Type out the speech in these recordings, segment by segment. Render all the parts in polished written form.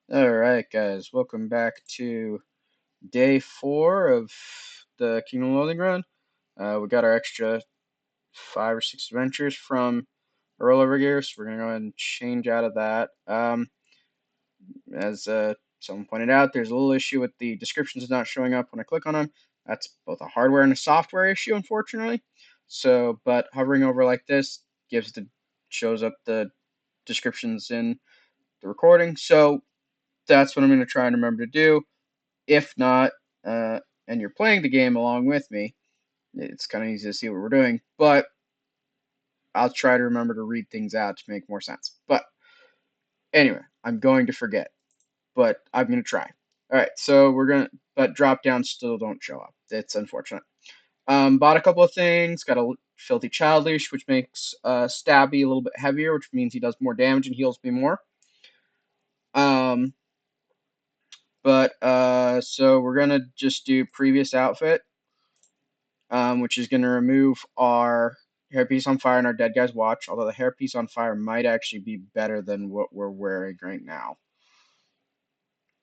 Alright, guys, welcome back to day 4 of the Kingdom Loathing Run. We got our extra 5 or 6 adventures from Earl over here, so we're going to go ahead and change out of that. As someone pointed out, there's a little issue with the descriptions not showing up when I click on them. That's both a hardware and a software issue, unfortunately. So, but hovering over like this shows up the descriptions in the recording. So that's what I'm going to try and remember to do. If not, and you're playing the game along with me, it's kind of easy to see what we're doing, but I'll try to remember to read things out to make more sense. But anyway, I'm going to forget, but I'm going to try. All right, so but drop downs still don't show up. It's unfortunate. Bought a couple of things, got a filthy child leash, which makes Stabby a little bit heavier, which means he does more damage and heals me more. Um, so we're gonna just do previous outfit. Which is going to remove our hairpiece on fire and our dead guy's watch, although the hairpiece on fire might actually be better than what we're wearing right now,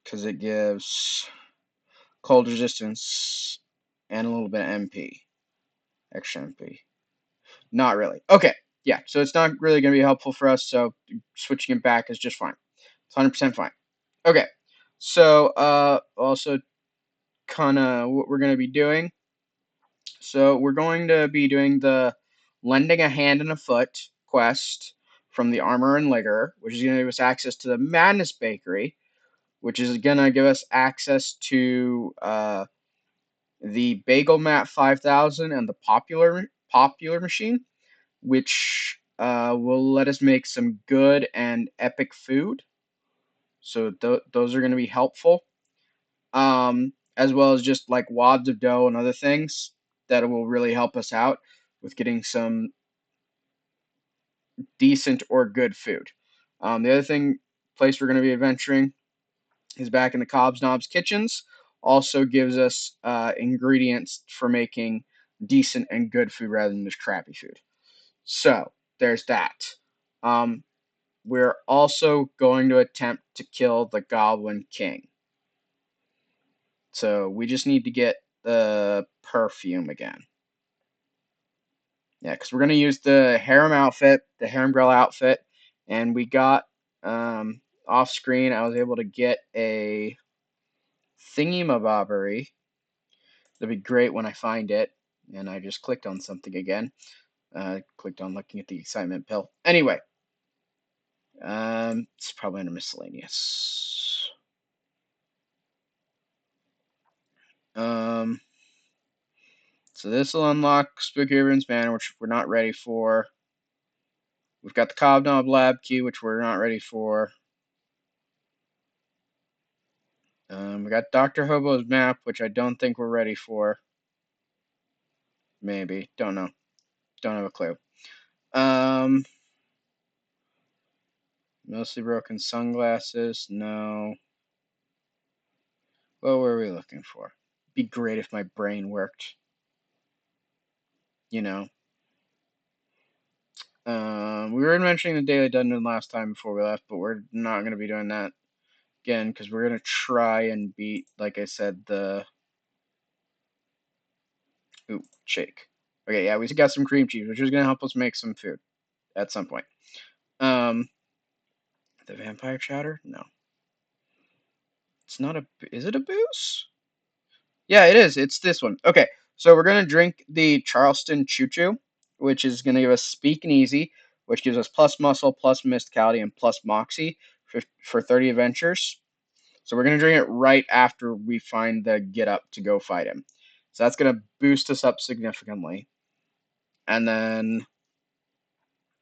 because it gives cold resistance and a little bit of MP, extra MP. Not really. Okay, yeah, so it's not really going to be helpful for us, so switching it back is just fine. It's 100% fine. Okay, so also kind of what we're going to be doing. So we're going to be doing the Lending a Hand and a Foot quest from the Armor and Ligger, which is going to give us access to the Madness Bakery, which is going to give us access to the Bagel Mat 5000 and the Popular Machine, which will let us make some good and epic food. So those are going to be helpful. As well as just like wads of dough and other things that will really help us out with getting some decent or good food. The other place we're going to be adventuring is back in the Cobb's Knobs kitchens. Also gives us ingredients for making decent and good food rather than just crappy food. So there's that. We're also going to attempt to kill the Goblin King. So we just need to get the perfume again. Yeah, because we're going to use the harem outfit, the harem girl outfit, and we got off screen. I was able to get a thingy-mabobbery. That'd be great when I find it. And I just clicked on something again. Clicked on looking at the excitement pill. Anyway, it's probably under miscellaneous. So this will unlock Spooky Ribbons Manor, which we're not ready for. We've got the Cobnob Lab key, which we're not ready for. We got Dr. Hobo's map, which I don't think we're ready for. Maybe. Don't know. Don't have a clue. Mostly broken sunglasses. No. What were we looking for? Be great if my brain worked. You know. We were mentioning the Daily Dungeon last time before we left, but we're not going to be doing that again because we're going to try and beat, like I said, the... Ooh, shake. Okay, yeah, we got some cream cheese, which is going to help us make some food at some point. The vampire chowder? No. It's not a... Is it a booze? Yeah, it is. It's this one. Okay, so we're going to drink the Charleston Choo Choo, which is going to give us Speak and Easy, which gives us plus muscle, plus mysticality, and plus moxie for 30 adventures. So we're going to drink it right after we find the get up to go fight him. So that's going to boost us up significantly. And then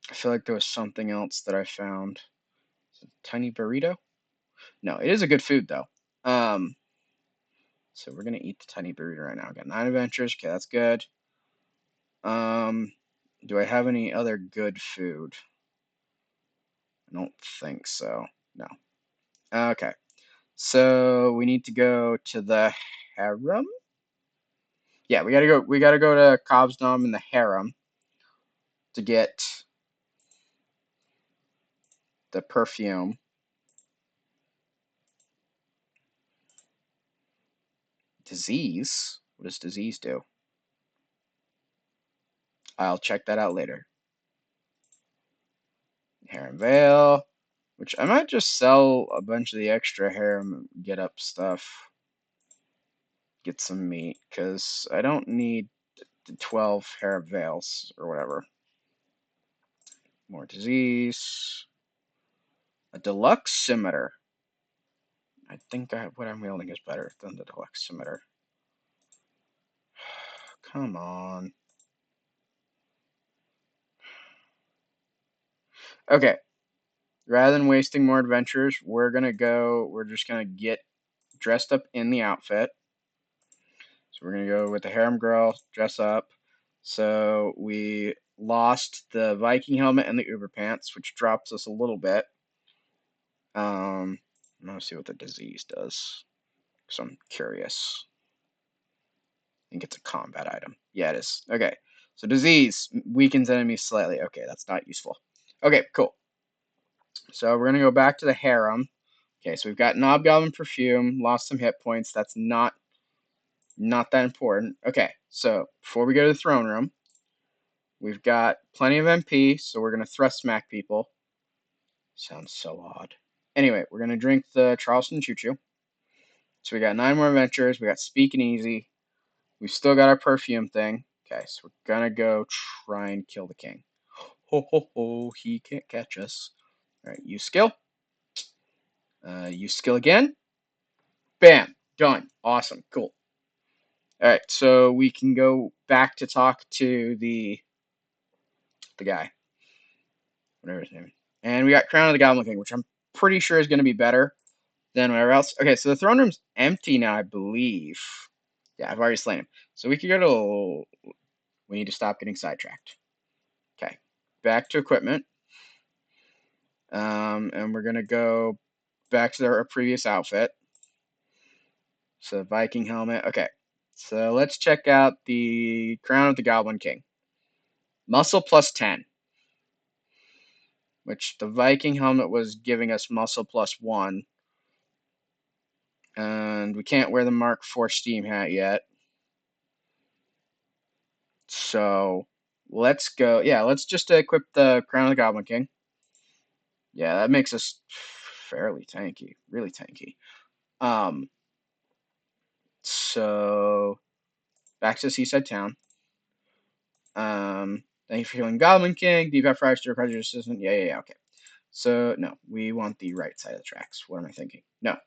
I feel like there was something else that I found. Tiny burrito? No, it is a good food though. So we're gonna eat the tiny burrito right now. Got 9 adventures. Okay, that's good. Do I have any other good food? I don't think so. No. Okay. So we need to go to the harem. Yeah, we gotta go. We gotta go to Cobb's Knob in the harem to get the perfume. Disease? What does disease do? I'll check that out later. Hair and veil, which I might just sell a bunch of the extra hair and get up stuff. Get some meat, because I don't need the 12 hair veils or whatever. More disease. A deluxe scimitar. I think what I'm wielding is better than the deluxe scimitar. Come on. Okay. Rather than wasting more adventures, we're just gonna get dressed up in the outfit. So we're gonna go with the harem girl, dress up. So we lost the Viking helmet and the Uber pants, which drops us a little bit. I'm gonna see what the disease does, because I'm curious. I think it's a combat item. Yeah, it is. Okay. So disease weakens enemies slightly. Okay, that's not useful. Okay, cool. So we're gonna go back to the harem. Okay, so we've got Knobgoblin perfume, lost some hit points. That's not that important. Okay, so before we go to the throne room, we've got plenty of MP, so we're gonna thrust smack people. Sounds so odd. Anyway, we're gonna drink the Charleston Choo Choo. So we got 9 more adventures. We got Speak and Easy. We've still got our perfume thing. Okay, so we're gonna go try and kill the king. Ho ho ho! He can't catch us. All right, use skill. Use skill again. Bam! Done. Awesome. Cool. All right, so we can go back to talk to the guy, whatever his name is. And we got Crown of the Goblin King, which I'm pretty sure is going to be better than whatever else. Okay, so the throne room's empty now, I believe. Yeah, I've already slain him. So we could go to... We need to stop getting sidetracked. Okay, back to equipment. And we're going to go back to our previous outfit. So Viking helmet. Okay, so let's check out the Crown of the Goblin King. Muscle plus 10. Which the Viking helmet was giving us muscle plus 1. And we can't wear the Mark IV Steam hat yet. So let's go. Yeah, let's just equip the Crown of the Goblin King. Yeah, that makes us fairly tanky. Really tanky. So back to Seaside Town. Thank you for healing Goblin King. Do you have fires to your prejudice assistant? Yeah, okay. So, no, we want the right side of the tracks. What am I thinking? No.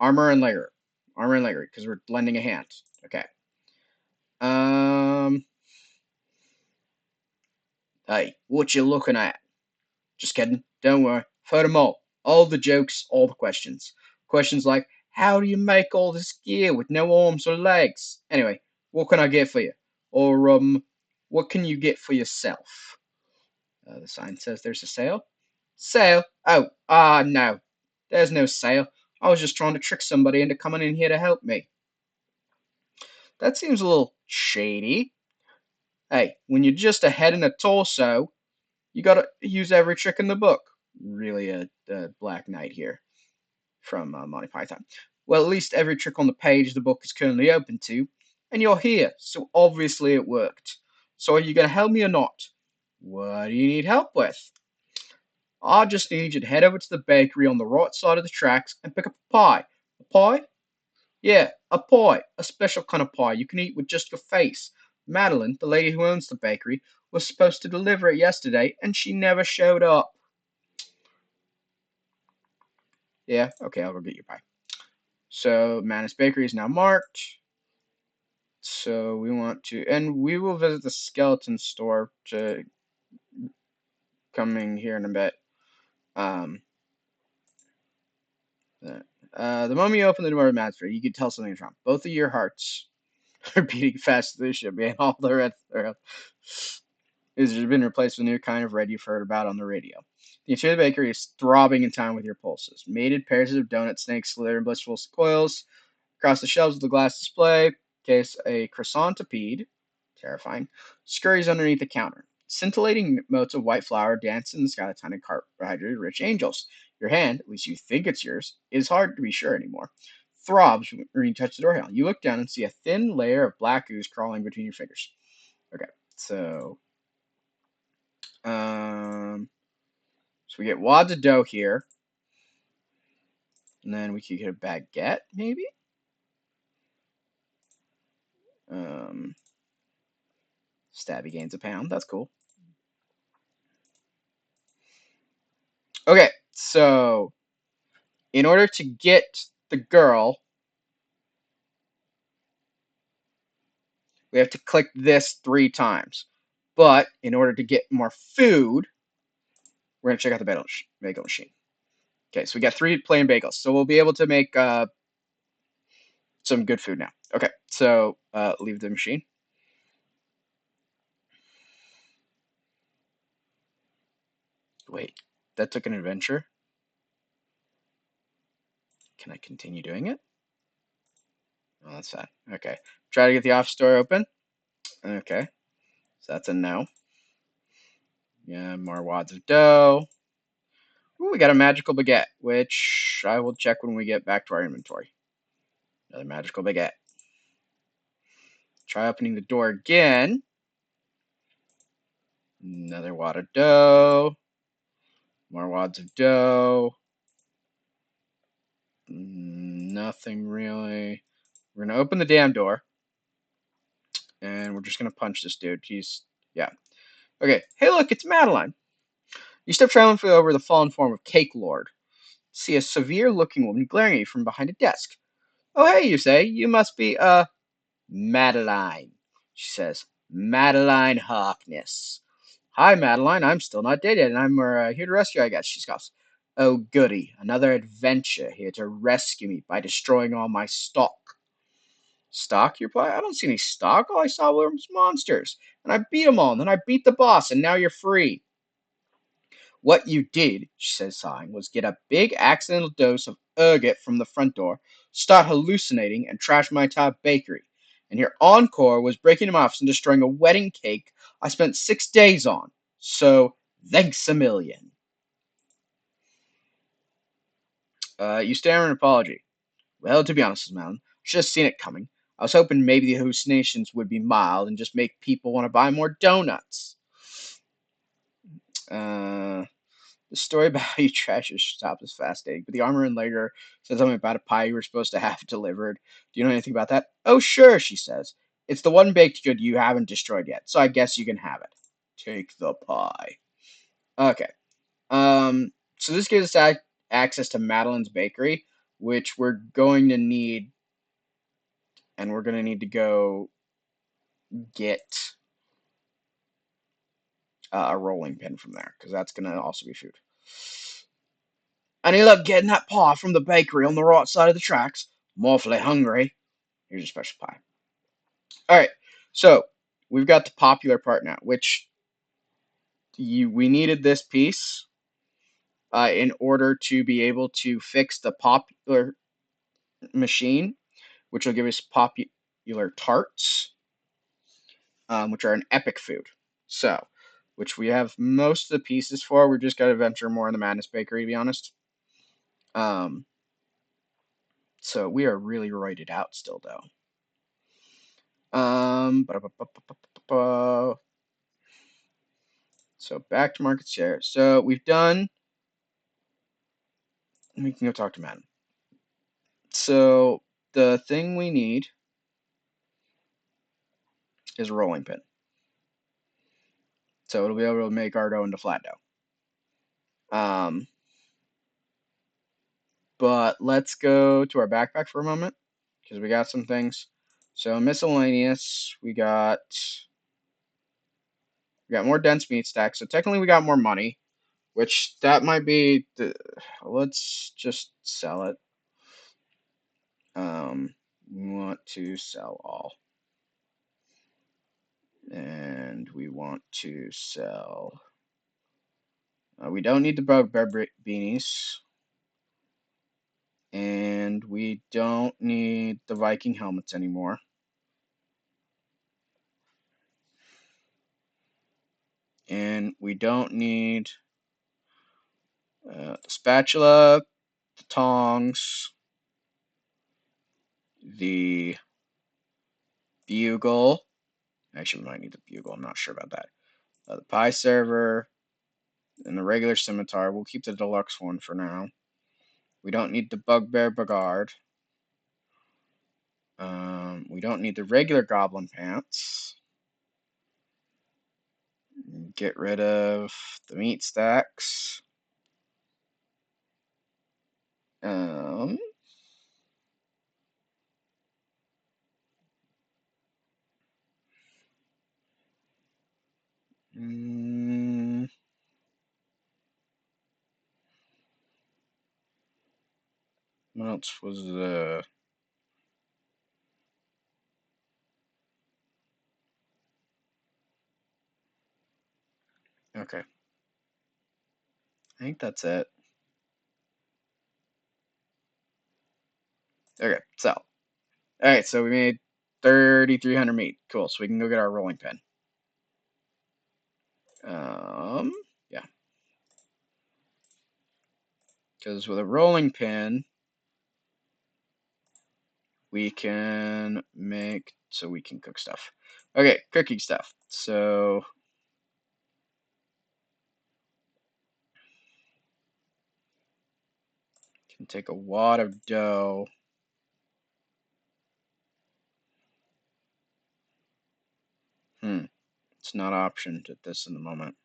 Armor and Lager. Armor and Lager, because we're lending a hand. Okay. Hey, what you looking at? Just kidding. Don't worry. I've heard them all. All the jokes, all the questions. Questions like, how do you make all this gear with no arms or legs? Anyway, what can I get for you? Or, what can you get for yourself? The sign says there's a sale. Sale? Oh, no. There's no sale. I was just trying to trick somebody into coming in here to help me. That seems a little shady. Hey, when you're just a head and a torso, you gotta use every trick in the book. Really a Black Knight here from Monty Python. Well, at least every trick on the page the book is currently open to, and you're here, so obviously it worked. So are you gonna help me or not? What do you need help with? I just need you to head over to the bakery on the right side of the tracks and pick up a pie. A pie? Yeah, a pie. A special kind of pie you can eat with just your face. Madeline, the lady who owns the bakery, was supposed to deliver it yesterday, and she never showed up. Yeah, okay, I'll go get your pie. So, Manus Bakery is now marked. So, we want to... And we will visit the skeleton store to... coming here in a bit. The moment you open the door of Manus Bakery, you can tell something's wrong. Both of your hearts are beating fast as they should be, and all the rest has been replaced with a new kind of red you've heard about on the radio. The interior of the bakery is throbbing in time with your pulses. Mated pairs of donut snakes slither in blissful coils. Across the shelves of the glass display, case a croissantipede, terrifying, scurries underneath the counter. Scintillating motes of white flour dance in the sky like tiny carbohydrate-rich angels. Your hand, at least you think it's yours, is hard to be sure anymore. throbs when you touch the door handle. You look down and see a thin layer of black ooze crawling between your fingers. Okay, so so we get wads of dough here, and then we could get a baguette maybe. Stabby gains a pound. That's cool. Okay, so in order to get the girl, we have to click this 3 times. But in order to get more food, we're going to check out the bagel machine. Okay, so we got 3 plain bagels. So we'll be able to make some good food now. Okay, so leave the machine. Wait, that took an adventure. Can I continue doing it? Oh, that's sad. Okay, try to get the office door open. Okay, so that's a no. Yeah, more wads of dough. Ooh, we got a magical baguette, which I will check when we get back to our inventory. Another magical baguette. Try opening the door again. Another wad of dough. More wads of dough. Nothing really. We're going to open the damn door. And we're just going to punch this dude. Yeah. Okay. Hey, look, it's Madeline. You step triumphantly over the fallen form of Cake Lord. See a severe-looking woman glaring at you from behind a desk. Oh, hey, you say. You must be, Madeline, she says. Madeline Harkness. Hi, Madeline. I'm still not dead yet, and I'm here to rescue you, I guess, she scoffs. Oh, goody. Another adventure here to rescue me by destroying all my stock. Stock, you reply? I don't see any stock. All I saw were monsters. And I beat them all, and then I beat the boss, and now you're free. What you did, she says, sighing, was get a big accidental dose of ergot from the front door, start hallucinating, and trash my entire bakery. And your encore was breaking him off and destroying a wedding cake I spent 6 days on. So, thanks a million. You stammer an apology. Well, to be honest, man, just seen it coming. I was hoping maybe the hallucinations would be mild and just make people want to buy more donuts. The story about how you trash your shop is fascinating, but the armor and later said something about a pie you were supposed to have delivered. Do you know anything about that? Oh, sure, she says. It's the one baked good you haven't destroyed yet, so I guess you can have it. Take the pie. Okay. So this gives us access to Madeline's bakery, which we're going to need, and we're going to need to go get a rolling pin from there, because that's going to also be food. Any luck getting that pie from the bakery on the right side of the tracks? I'm awfully hungry. Here's your special pie. All right, so we've got the popular part now, which we needed this piece in order to be able to fix the popular machine, which will give us popular tarts, which are an epic food. So, which we have most of the pieces for. We're just got to venture more in the Madness Bakery, to be honest. So we are really roided out still, though. So back to market share. So we've done. We can go talk to Madden. So the thing we need is a rolling pin. So it'll be able to make our dough into flat dough. But let's go to our backpack for a moment because we got some things. So miscellaneous, we got more dense meat stacks. So technically we got more money, which that might be let's just sell it. We want to sell all. And we want to sell. We don't need the bugbear beanies. And we don't need the Viking helmets anymore. And we don't need the spatula, the tongs, the bugle. Actually, we might need the bugle. I'm not sure about that. The pie server and the regular scimitar. We'll keep the deluxe one for now. We don't need the bugbear bagard. We don't need the regular goblin pants. Get rid of the meat stacks. Um, mm, what else was okay. I think that's it. Okay, so alright, so we made 3,300 meat. Cool, so we can go get our rolling pin. Yeah. Because with a rolling pin, we can make, so we can cook stuff. Okay, cooking stuff. So, can take a wad of dough. It's not optioned at this in the moment.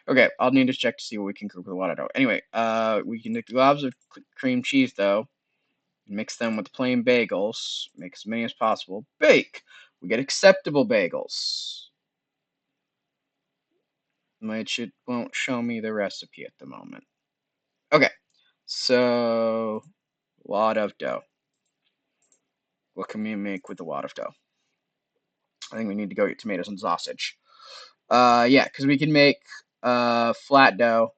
Okay, I'll need to check to see what we can cook with a wad of dough. Anyway, we can make globs of cream cheese though. Mix them with plain bagels. Make as many as possible. Bake. We get acceptable bagels. It won't show me the recipe at the moment. Okay, so wad of dough. What can we make with a wad of dough? I think we need to go get tomatoes and sausage. Yeah, because we can make flat dough,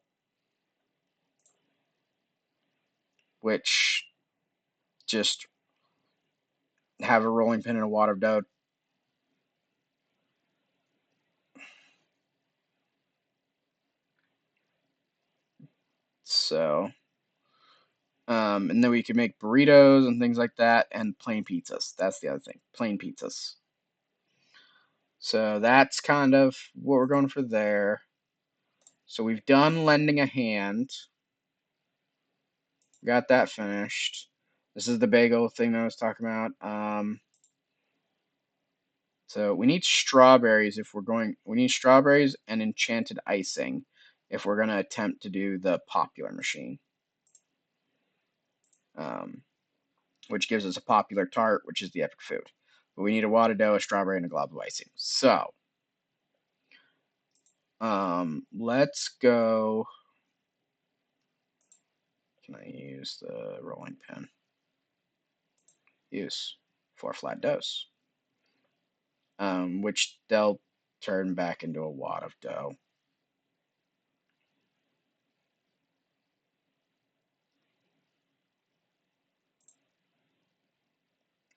which just have a rolling pin and a wad of dough. So, and then we can make burritos and things like that, and plain pizzas. That's the other thing, plain pizzas. So that's kind of what we're going for there. So we've done lending a hand. Got that finished. This is the bagel thing that I was talking about. So we need strawberries if we're going. We need strawberries and enchanted icing if we're going to attempt to do the popular machine. Which gives us a popular tart, which is the epic food. But we need a wad of dough, a strawberry, and a glob of icing. So, let's go. Can I use the rolling pin? Use 4 flat doughs, which they'll turn back into a wad of dough.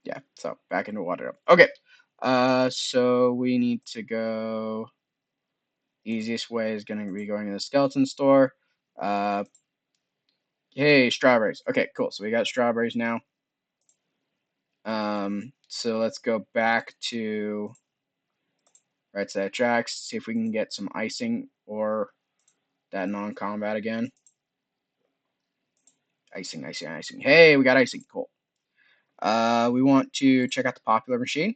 Yeah, so back into wad of dough. Okay, so we need to go. Easiest way is going to be going to the skeleton store. Hey, strawberries. Okay, cool. So we got strawberries now. So let's go back to right side tracks, see if we can get some icing or that non-combat again. Icing, icing, icing. Hey, we got icing. Cool. We want to check out the popular machine.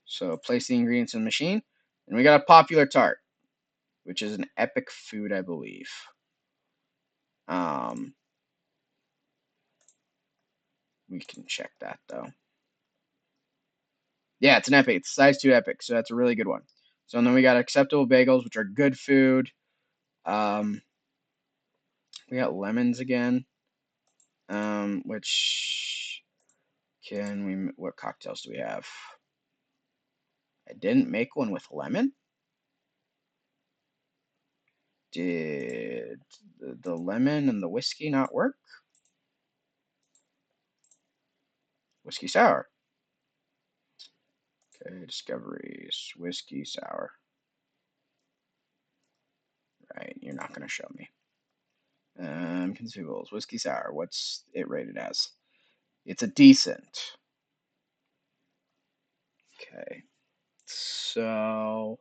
So place the ingredients in the machine, and we got a popular tart, which is an epic food, I believe. We can check that though. Yeah, it's an epic. It's size 2 epic, so that's a really good one. So then we got acceptable bagels, which are good food. We got lemons again. Which can we? What cocktails do we have? I didn't make one with lemon. Did the lemon and the whiskey not work? Whiskey sour. Okay, discoveries. Whiskey sour. Right, you're not going to show me. Consumables. Whiskey sour. What's it rated as? It's a decent. Okay. So,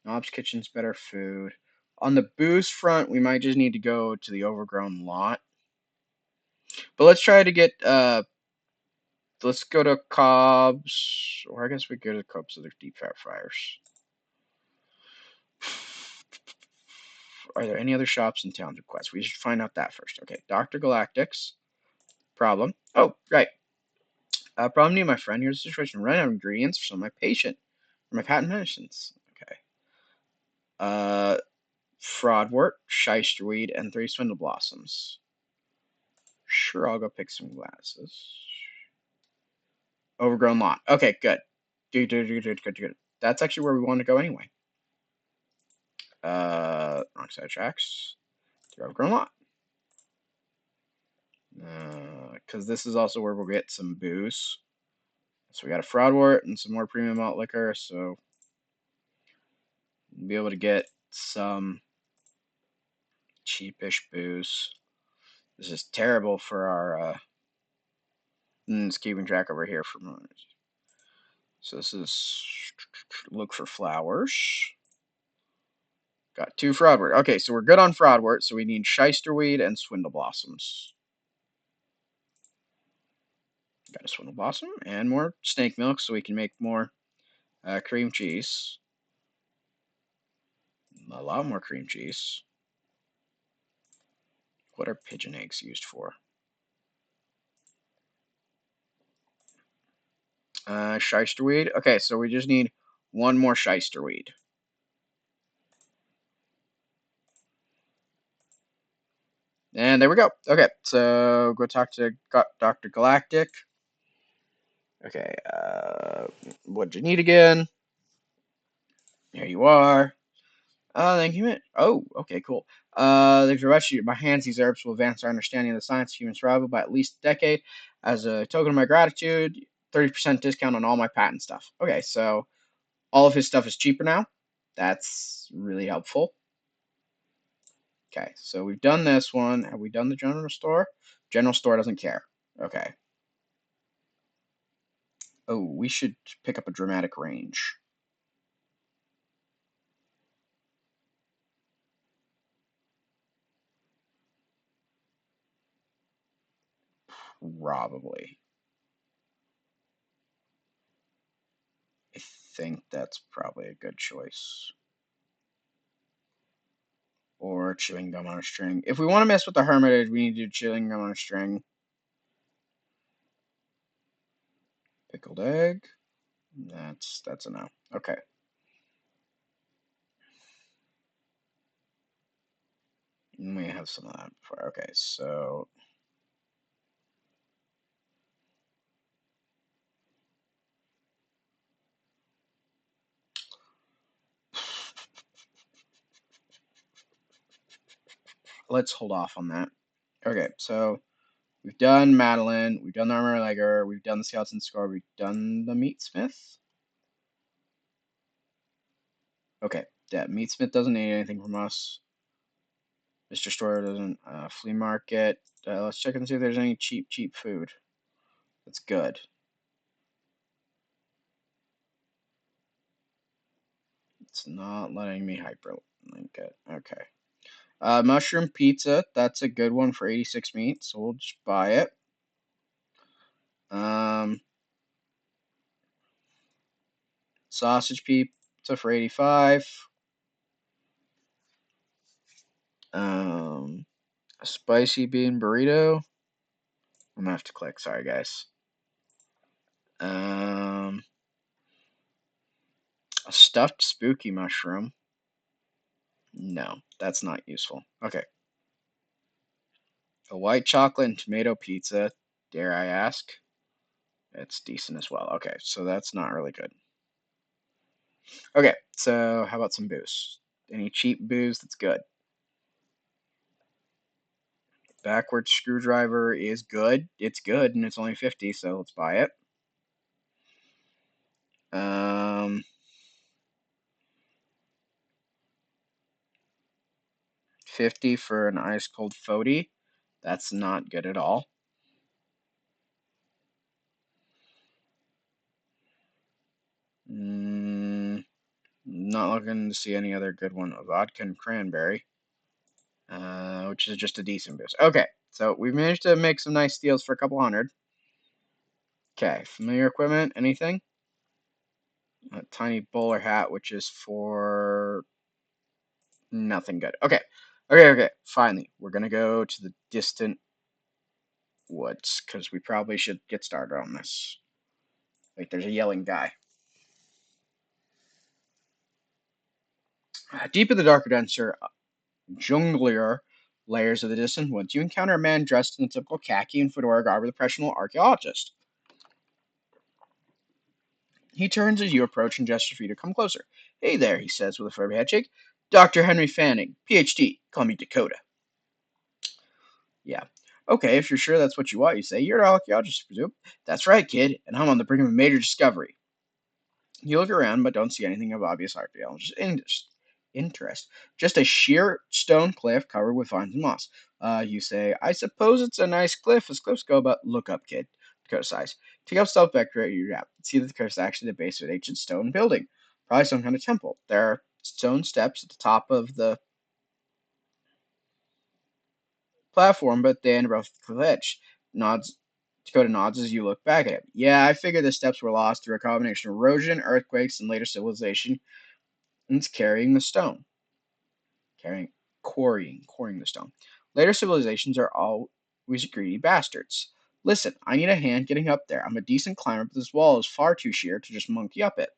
Knob's Kitchen's better food. On the booze front, we might just need to go to the overgrown lot. But let's try to get, let's go to Cobb's, or I guess we go to Cobb's other deep fat fryers. Are there any other shops in town to quest? We should find out that first. Okay, Dr. Galactic's. Problem. Oh, right. Problem near my friend. Here's the situation. Run out of ingredients for some of my patient, for my patent medicines. Okay. Uh, Fraudwort, Shysterweed, and 3 Swindle Blossoms. Sure, I'll go pick some glasses. Overgrown lot. Okay, good. Good. That's actually where we want to go anyway. Wrong side of tracks. The overgrown lot. Because this is also where we'll get some booze. So we got a Fraudwort and some more premium malt liquor, so we'll be able to get some cheapish booze. This is terrible for our just keeping track over here for a moment. So this is look for flowers. Got 2 Fraudwort. Okay, so we're good on Fraudwort, so we need Shysterweed and Swindle Blossoms. Got a Swindle Blossom and more snake milk so we can make more cream cheese. A lot more cream cheese. What are pigeon eggs used for? Shysterweed. Okay, so we just need 1 more Shysterweed. And there we go. Okay, so go talk to Dr. Galactic. Okay, what'd you need again? Here you are. Thank you. Oh, okay, cool. Thanks very much. My hands, these herbs will advance our understanding of the science of human survival by at least a decade. As a token of my gratitude, 30% discount on all my patent stuff. Okay, so all of his stuff is cheaper now. That's really helpful. Okay, so we've done this one. Have we done the general store? General store doesn't care. Okay. Oh, we should pick up a dramatic range. Probably. I think that's probably a good choice. Or chewing gum on a string. If we want to mess with the Hermitage, we need to do chewing gum on a string. Pickled egg. That's a no. Okay. We have some of that before. Okay, so let's hold off on that. Okay, so we've done Madeline, we've done the Armor Legger, we've done the Skeleton Score, we've done the Meatsmith. Okay, yeah, Meatsmith doesn't need anything from us. Mr. Store doesn't. Flea Market. Let's check and see if there's any cheap food. That's good. It's not letting me hyperlink it. Okay. Mushroom pizza. That's a good one for 86 meat, so we'll just buy it. Sausage pizza for 85. A spicy bean burrito. I'm gonna have to click. Sorry, guys. A stuffed spooky mushroom. No, that's not useful. Okay. A white chocolate and tomato pizza. Dare I ask? It's decent as well. Okay, so that's not really good. Okay, so how about some booze? Any cheap booze that's good? Backwards screwdriver is good. It's good, and it's only 50, so let's buy it. 50 for an ice cold 40. That's not good at all. Not looking to see any other good one. Vodka and cranberry, which is just a decent boost. Okay, so we've managed to make some nice deals for a couple hundred. Okay, familiar equipment, anything? A tiny bowler hat, which is for nothing good. Okay. Finally, we're gonna go to the distant woods because we probably should get started on this. Wait, there's a yelling guy. Deep in the darker, denser, junglier layers of the distant woods, you encounter a man dressed in the typical khaki and fedora garb of the professional archaeologist. He turns as you approach and gestures for you to come closer. Hey there, he says with a firm handshake. Dr. Henry Fanning, PhD. Call me Dakota. Yeah. Okay, if you're sure that's what you want, you say. You're an archaeologist, I presume. That's right, kid, and I'm on the brink of a major discovery. You look around, but don't see anything of obvious archaeologist interest. Just a sheer stone cliff covered with vines and moss. You say, I suppose it's a nice cliff as cliffs go, but look up, kid. Dakota sighs. Take out stealth vector at your app. See that the cliff is actually the base of an ancient stone building. Probably some kind of temple. There are stone steps at the top of the platform, but they end above the cliff edge. Nods. Dakota nods as you look back at it. Yeah, I figured the steps were lost through a combination of erosion, earthquakes, and later civilization. And it's carrying the stone. Quarrying the stone. Later civilizations are always greedy bastards. Listen, I need a hand getting up there. I'm a decent climber, but this wall is far too sheer to just monkey up it.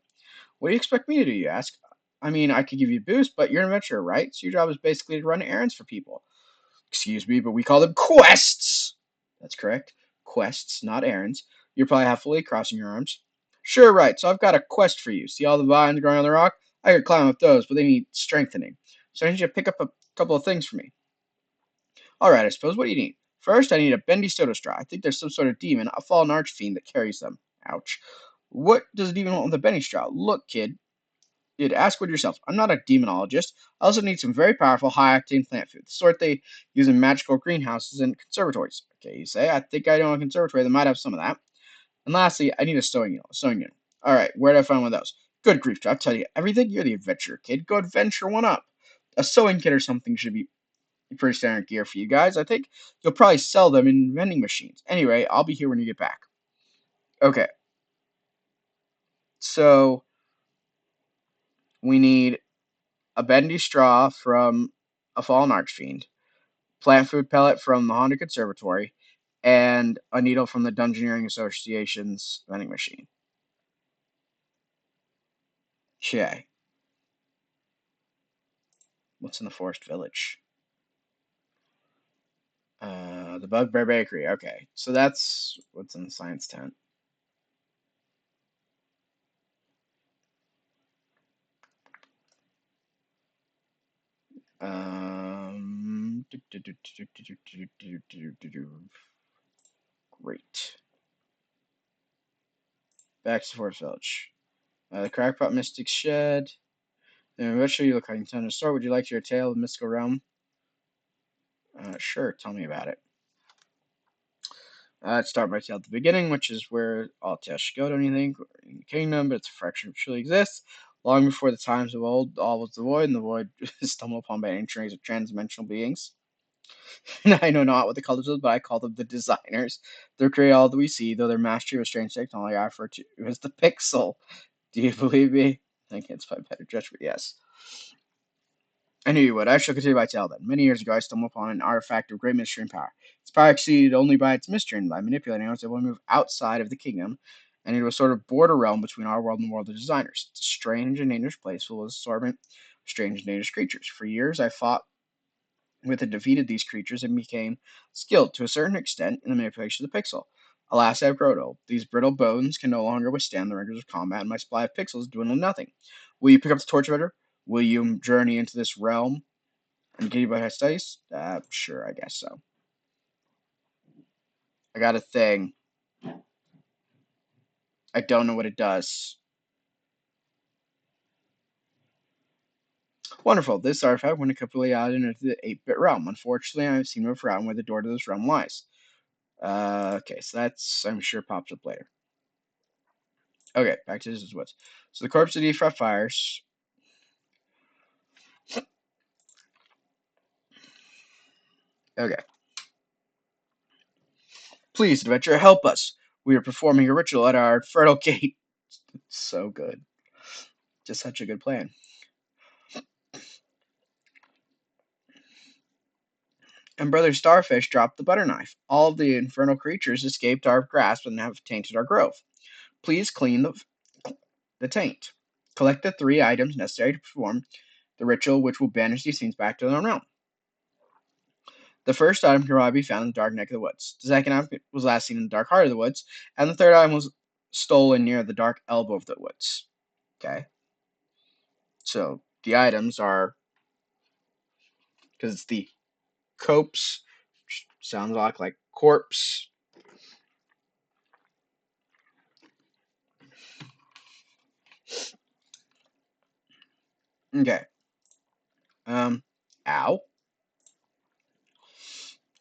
What do you expect me to do, you ask? I mean, I could give you a boost, but you're an adventurer, right? So your job is basically to run errands for people. Excuse me, but we call them quests! That's correct. Quests, not errands. You're probably half fully crossing your arms. Sure, right. So I've got a quest for you. See all the vines growing on the rock? I could climb up those, but they need strengthening. So I need you to pick up a couple of things for me. All right, I suppose. What do you need? First, I need a bendy soda straw. I think there's some sort of demon, a fallen archfiend that carries them. Ouch. What does a demon want with a bendy straw? Look, kid, you'd ask one yourself. I'm not a demonologist. I also need some very powerful, high-octane plant food, the sort they use in magical greenhouses and conservatories. Okay, you say. I think I know a conservatory that might have some of that. And lastly, I need a sewing needle. All right, where do I find one of those? Good grief, I'll tell you everything. You're the adventurer kid. Go adventure one up. A sewing kit or something should be pretty standard gear for you guys. I think you'll probably sell them in vending machines. Anyway, I'll be here when you get back. Okay, so we need a bendy straw from a fallen archfiend, plant food pellet from the Honda Conservatory, and a needle from the Dungeoneering Association's vending machine. Okay. What's in the Forest Village? The Bugbear Bakery. Okay, so that's what's in the science tent. Great. Back to Forest Village. The Crackpot Mystic Shed. What should you look like in Nintendo Store? Would you like to hear a tale of the mystical realm? Sure, tell me about it. Let's start by tale at the beginning, which is where all tales should go to anything in the kingdom, but it's a fraction of truly exists. Long before the times of old, all was the void, and the void is stumbled upon by ancient race of transdimensional beings. And I know not what the colors was, but I call them the designers. They create all that we see, though their mastery of strange technology I refer to as the pixel. Do you believe me? I think it's by better judgment, yes. I knew you would. I shall continue my tale then. Many years ago, I stumbled upon an artifact of great mystery and power. Its power exceeded only by its mystery, and by manipulating it, I was able to move outside of the kingdom, and it was sort of border realm between our world and the world of designers. It's a strange and dangerous place full of assortment of strange and dangerous creatures. For years, I fought with and defeated these creatures and became skilled to a certain extent in the manipulation of the pixel. Alas, I have grown old. These brittle bones can no longer withstand the rigors of combat, and my supply of pixels dwindle to nothing. Will you pick up the torch, Vetter? Will you journey into this realm and get by his studies? Sure, I guess so. I got a thing. I don't know what it does. Wonderful. This artifact went completely out into the 8-bit realm. Unfortunately, I seem to have forgotten where the door to this realm lies. Okay, so that's, I'm sure, pops up later. Okay, back to this is woods. So the corpse of Defra fires. Okay. Please, adventurer, help us. We are performing a ritual at our Infernal gate. So good. Just such a good plan. And Brother Starfish dropped the butter knife. All of the infernal creatures escaped our grasp and have tainted our grove. Please clean the taint. Collect the 3 items necessary to perform the ritual, which will banish these things back to their own realm. The first item can probably be found in the dark neck of the woods. The second item was last seen in the dark heart of the woods, and the third item was stolen near the dark elbow of the woods. Okay, so the items are, because it's the copse, which sounds a lot like corpse. Okay. Ow.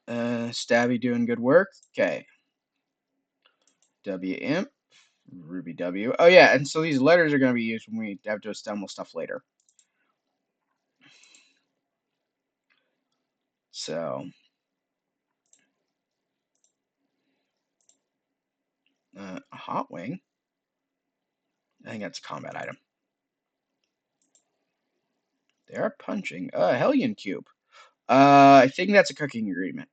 Stabby doing good work. Okay. W imp. Ruby W. Oh yeah, and so these letters are going to be used when we have to assemble stuff later. So, a hot wing. I think that's a combat item. They are punching. Hellion cube. I think that's a cooking agreement.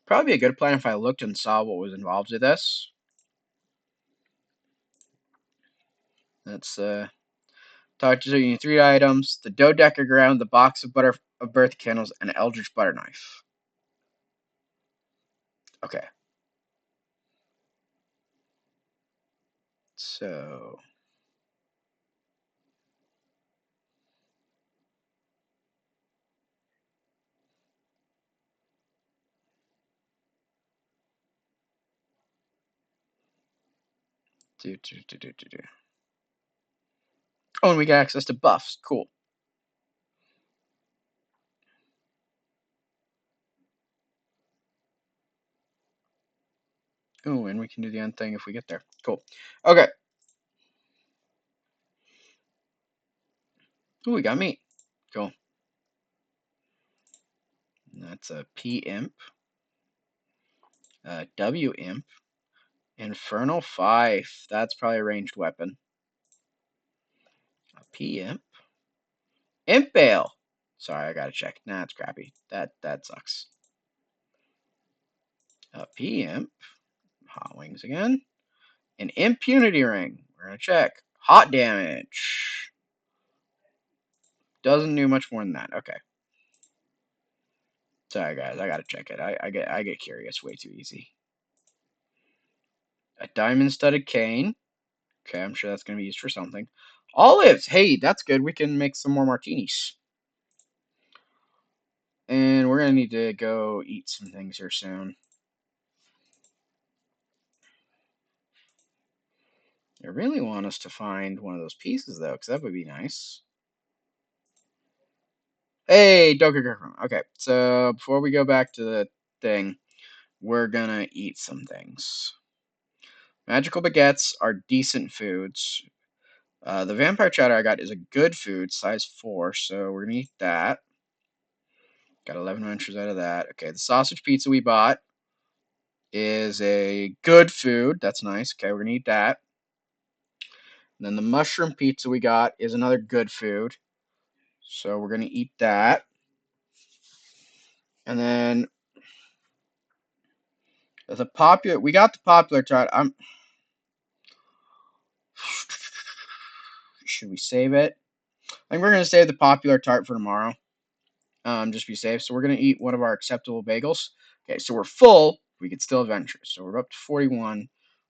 Probably a good plan if I looked and saw what was involved with this. That's talk to you 3 items: the dodecagram, the box of birth candles, and an eldritch butter knife. Okay. So do. Oh, and we get access to buffs. Cool. Oh, and we can do the end thing if we get there. Cool. Okay. Oh, we got meat. Cool. That's a P imp. W imp. Infernal 5. That's probably a ranged weapon. A P imp. Imp bale. Sorry, I gotta check. Nah, it's crappy. That sucks. A P imp. Hot wings again. An impunity ring. We're gonna check. Hot damage. Doesn't do much more than that. Okay. Sorry guys, I gotta check it. I get curious way too easy. A diamond studded cane. Okay, I'm sure that's gonna be used for something. Olives. Hey, that's good. We can make some more martinis. And we're gonna need to go eat some things here soon. I really want us to find one of those pieces though, because that would be nice. Hey, Doku. Okay, so before we go back to the thing, we're gonna eat some things. Magical baguettes are decent foods. The vampire chowder I got is a good food, size 4, so we're gonna eat that. Got 11 inches out of that. Okay, the sausage pizza we bought is a good food. That's nice. Okay, we're gonna eat that. And then the mushroom pizza we got is another good food. So we're gonna eat that. And then we got the popular tart. Should we save it? I think we're gonna save the popular tart for tomorrow. Just be safe. So we're gonna eat one of our acceptable bagels. Okay, so we're full. We could still adventure. So we're up to 41.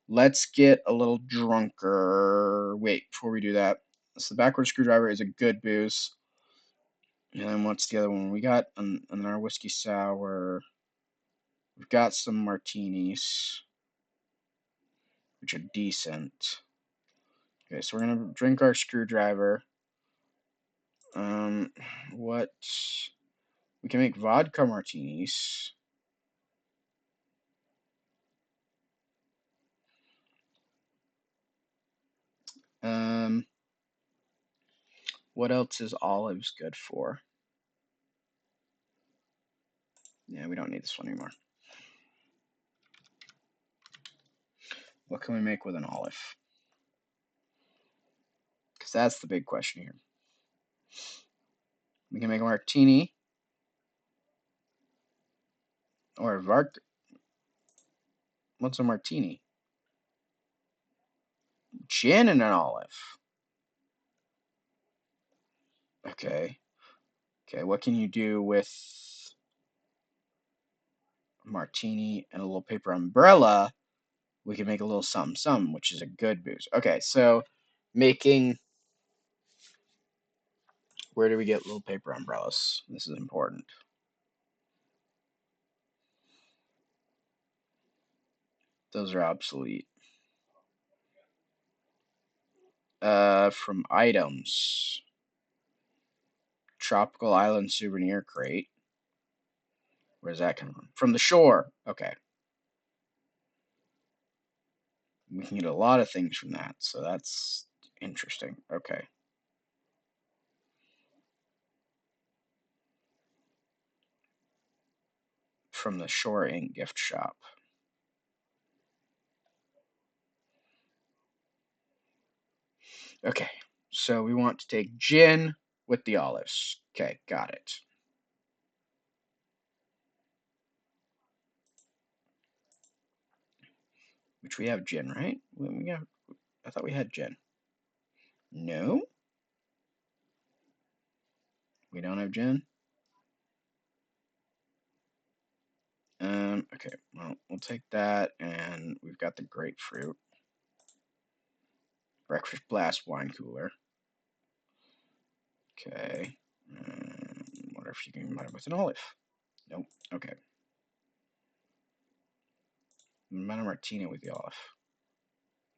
Let's get a little drunker. Wait, before we do that. So the backward screwdriver is a good booze. And then what's the other one? We got on our whiskey sour. We've got some martinis. which are decent. Okay, so we're gonna drink our screwdriver. What? We can make vodka martinis. Um, what else is olives good for? Yeah, we don't need this one anymore. What can we make with an olive? Because that's the big question here. We can make a martini or a vodka. What's a martini? Gin and an olive. Okay. Okay, what can you do with a martini and a little paper umbrella? We can make a little something, which is a good booze. Okay, so making. Where do we get little paper umbrellas? This is important. Those are obsolete. From items. Tropical Island Souvenir Crate. Where's that coming from? From the shore. Okay. We can get a lot of things from that, so that's interesting. Okay. From the Shore Ink gift shop. Okay. So we want to take gin with the olives. Okay, got it. Which we have gin, right? I thought we had gin. No, we don't have gin. Okay, well, we'll take that, and we've got the grapefruit. Breakfast Blast wine cooler. Okay. What if you can combine it with an olive? Nope. Okay. Combine a martini with the olive.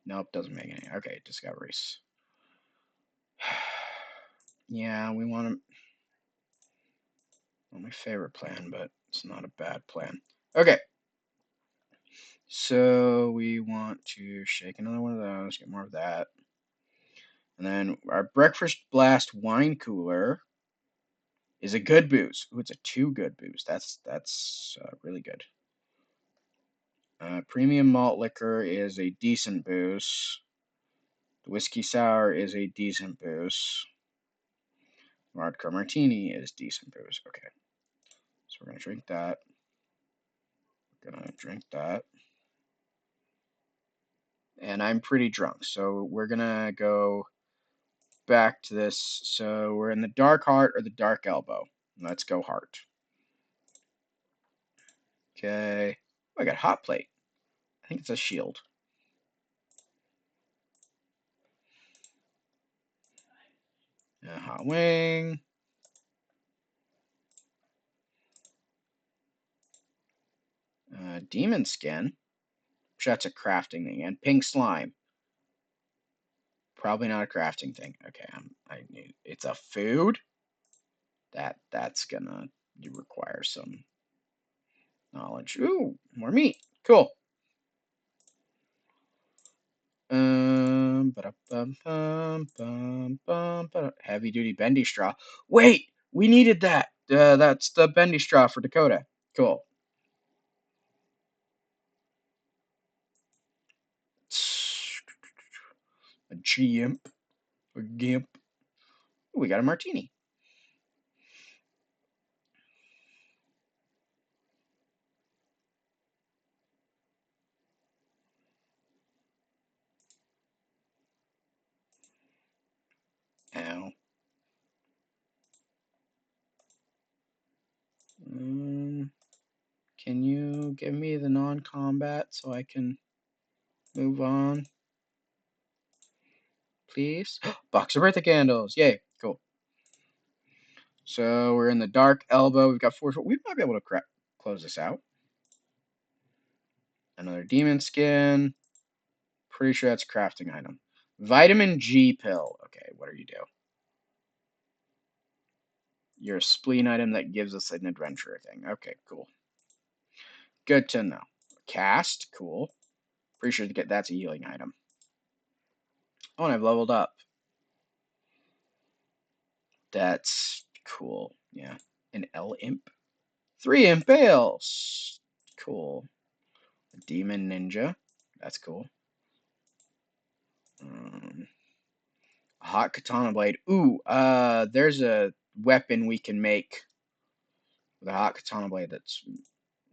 Nope, doesn't make any. Okay, discoveries. Yeah, we want to. Not my favorite plan, but it's not a bad plan. Okay. So we want to shake another one of those, get more of that. And then our Breakfast Blast wine cooler is a good booze. Ooh, it's a 2 good booze. That's really good. Premium malt liquor is a decent booze. The whiskey sour is a decent booze. Vodka martini is decent booze. Okay, so we're gonna drink that. We're gonna drink that. And I'm pretty drunk, so we're gonna go back to this. So we're in the dark heart or the dark elbow. Let's go heart. Okay. Oh, I got hot plate. I think it's a shield. Hot wing. Demon skin. Sure, that's a crafting thing. And pink slime. Probably not a crafting thing. Okay, I knew it's a food. That's gonna require some knowledge. Ooh, more meat. Cool. Heavy duty bendy straw. Wait, we needed that. That's the bendy straw for Dakota. Cool. A GIMP. A GIMP. Ooh, we got a martini. Ow. Can you give me the non-combat so I can move on? Please? Box of birthday candles. Yay. Cool. So we're in the dark elbow. We've got 4. We might be able to close this out. Another demon skin. Pretty sure that's a crafting item. Vitamin G pill. Okay, what do you do? You're a spleen item that gives us an adventurer thing. Okay, cool. Good to know. Cast, cool. Pretty sure to get that's a healing item. Oh, and I've leveled up. That's cool. Yeah. An L imp. 3 impales. Cool. A demon ninja. That's cool. A hot katana blade. Ooh, there's a weapon we can make with a hot katana blade that's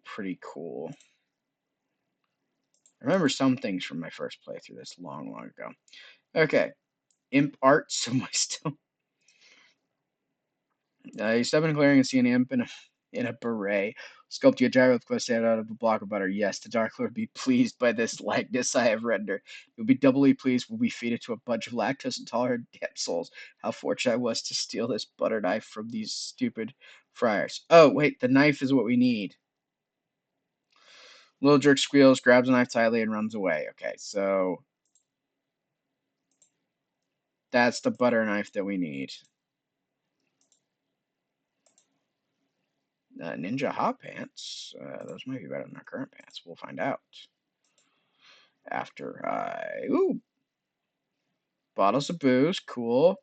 pretty cool. I remember some things from my first playthrough this long, long ago. Okay. Imp arts of my stone. You step in a clearing and see an imp in a beret. Sculpt you a gyro with quest out of a block of butter. Yes, the Dark Lord be pleased by this likeness I have rendered. You'll be doubly pleased when we feed it to a bunch of lactose intolerant damsels. How fortunate I was to steal this butter knife from these stupid friars. Oh, wait, the knife is what we need. Little jerk squeals, grabs a knife tightly, and runs away. Okay, so that's the butter knife that we need. Ninja hot pants. Those might be better than our current pants. We'll find out. After I... Ooh! Bottles of booze. Cool.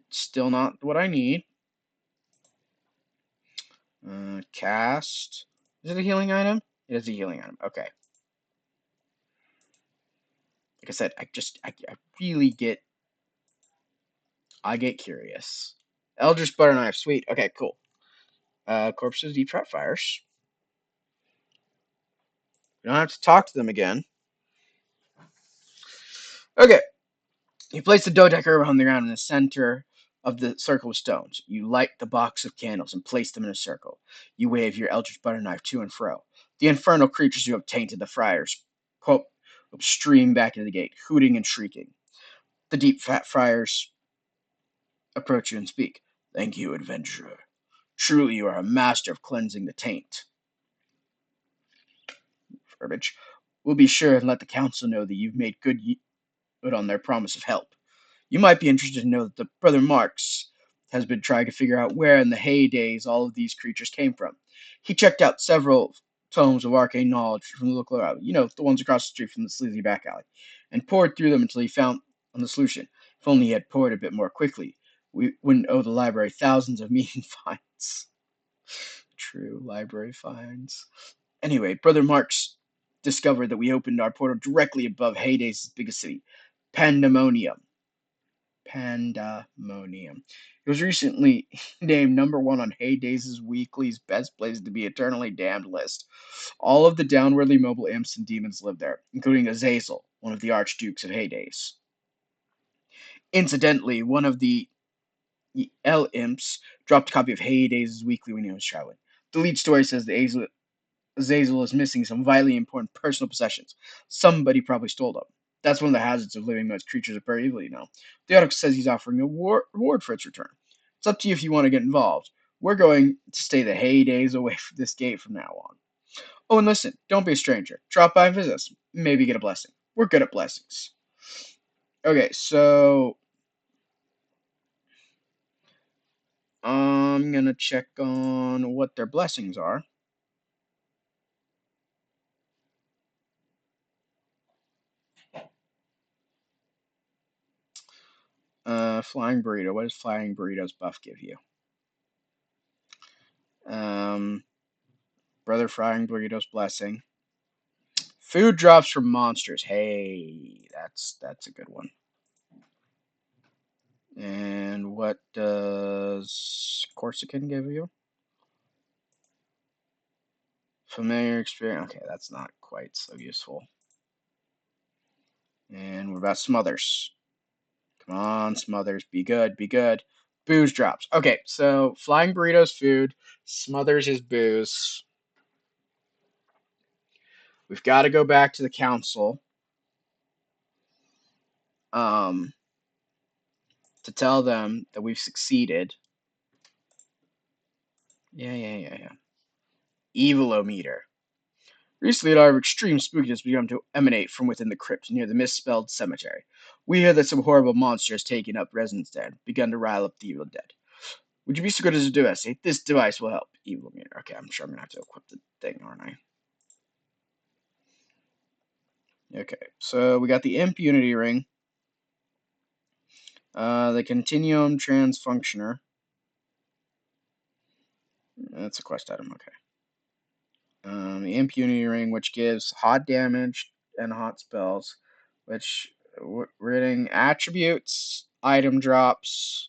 Still not what I need. Cast. Is it a healing item? It is a healing item. Okay. Like I said, I really get... I get curious. Eldritch butter knife. Sweet. Okay, cool. Corpses, deep trap fires. We don't have to talk to them again. Okay. You place the dodecker on the ground in the center of the circle of stones. You light the box of candles and place them in a circle. You wave your eldritch butter knife to and fro. The infernal creatures you have tainted the friars, quote, stream back into the gate, hooting and shrieking. The deep fat friars approach you and speak. Thank you, adventurer. Truly you are a master of cleansing the taint. Verbiage. We'll be sure and let the council know that you've made good on their promise of help. You might be interested to know that the Brother Marx has been trying to figure out where in the heydays all of these creatures came from. He checked out several tomes of arcane knowledge from the local alley, the ones across the street from the sleazy back alley, and pored through them until he found on the solution. If only he had poured a bit more quickly, we wouldn't owe the library thousands of meeting fines. True, library fines. Anyway, Brother Marx discovered that we opened our portal directly above Heyday's biggest city, Pandemonium. Pandemonium. It was recently named #1 on Heydays' Weekly's Best Places to Be Eternally Damned list. All of the downwardly mobile imps and demons live there, including Azazel, one of the archdukes of Heydays. Incidentally, one of the L imps dropped a copy of Heydays' Weekly when he was traveling. The lead story says the Azazel is missing some vitally important personal possessions. Somebody probably stole them. That's one of the hazards of living amongst creatures of very evil, The article says he's offering a reward for its return. It's up to you if you want to get involved. We're going to stay the heydays away from this gate from now on. Oh, and listen, don't be a stranger. Drop by and visit us. Maybe get a blessing. We're good at blessings. Okay, so I'm gonna check on what their blessings are. Flying burrito. What does flying burrito's buff give you? Brother frying burrito's blessing. Food drops from monsters. Hey, that's a good one. And what does Corsican give you? Familiar experience. Okay, that's not quite so useful. And what about Smothers? Come on, Smothers. Be good, be good. Booze drops. Okay, so Flying Burrito's food. Smothers is booze. We've got to go back to the council. To tell them that we've succeeded. Yeah. Evilometer. Recently, an aura of extreme spookiness has begun to emanate from within the crypt near the misspelled cemetery. We hear that some horrible monster has taken up residence there and begun to rile up the evil dead. Would you be so good as to do us? This device will help. Evil meter. Okay, I'm sure I'm gonna have to equip the thing, aren't I? Okay, so we got the Imp Unity Ring, the Continuum Transfunctioner. That's a quest item. Okay. The Imp Unity Ring, which gives hot damage and hot spells, which we're getting attributes, item drops,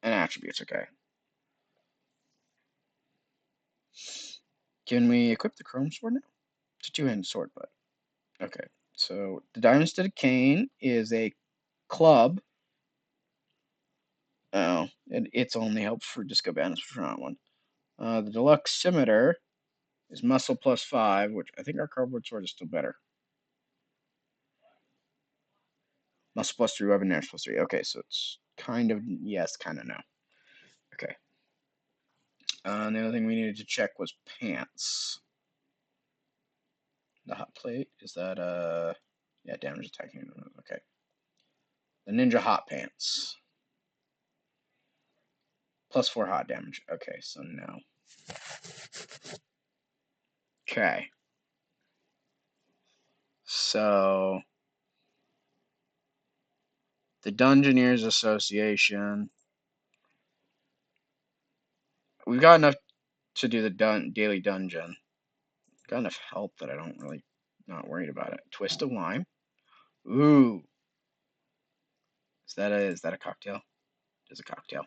and attributes. Okay. Can we equip the Chrome Sword now? It's a two-handed sword, but okay. So the Diamond-Studded Cane is a club. Oh, it's only help for Disco Bandits for not one. The Deluxe Scimitar is muscle plus 5, which I think our cardboard sword is still better. Muscle plus 3, weapon damage plus 3. Okay, so it's kind of yes, kind of no. Okay. The other thing we needed to check was pants. The hot plate is that yeah, damage attacking. Okay. The ninja hot pants. Plus 4 hot damage. Okay, so no. Okay. So the Dungeoneers Association. We've got enough to do the daily dungeon. Got enough help that I don't really not worried about it. Twist of lime. Ooh. Is that a cocktail? It's a cocktail.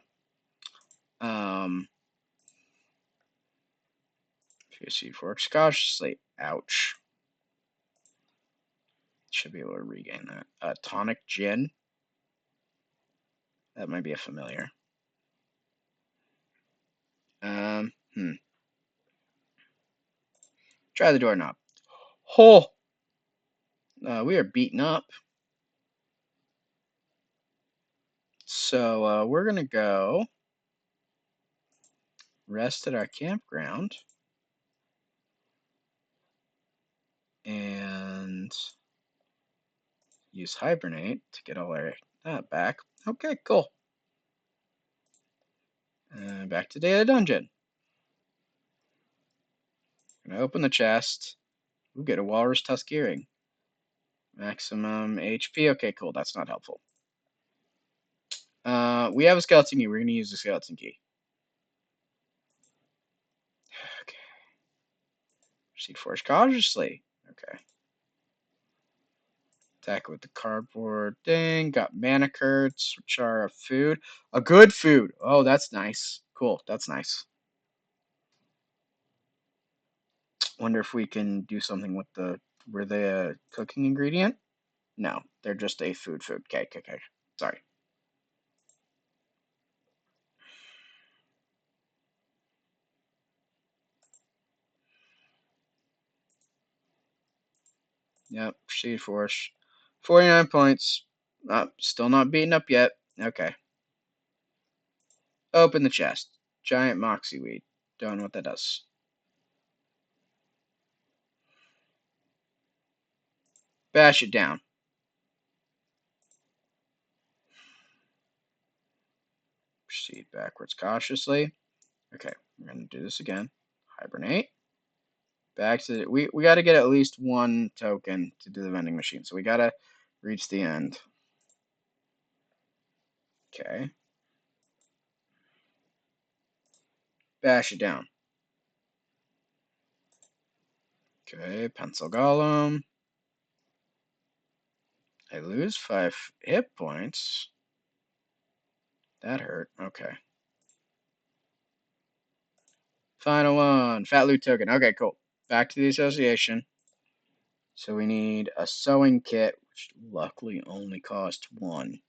PSC works cautiously. Ouch. Should be able to regain that. Tonic gin. That might be a familiar. Hmm. Try the doorknob. Oh! We are beaten up. So we're going to go rest at our campground. And use hibernate to get all our that back. Okay, cool. Back to Daily Dungeon. Gonna open the chest. Ooh, get a walrus tusk earring. Maximum HP. Okay, cool. That's not helpful. We have a skeleton key. We're gonna use the skeleton key. Okay. Proceed force cautiously. Okay. Attack with the cardboard thing. Got mana curds, which are a food. A good food. Oh, that's nice. Cool. That's nice. Wonder if we can do something with the. Were they a cooking ingredient? No, they're just a food. Okay. Sorry. Yep, proceed force. 49 points. Still not beaten up yet. Okay. Open the chest. Giant moxie weed. Don't know what that does. Bash it down. Proceed backwards cautiously. Okay, we're gonna do this again. Hibernate. Back to we got to get at least one token to do the vending machine, so we got to reach the end. Okay. Bash it down. Okay, pencil golem. I lose 5 hit points. That hurt. Okay. Final one. Fat loot token. Okay, cool. Back to the association. So we need a sewing kit, which luckily only cost 1.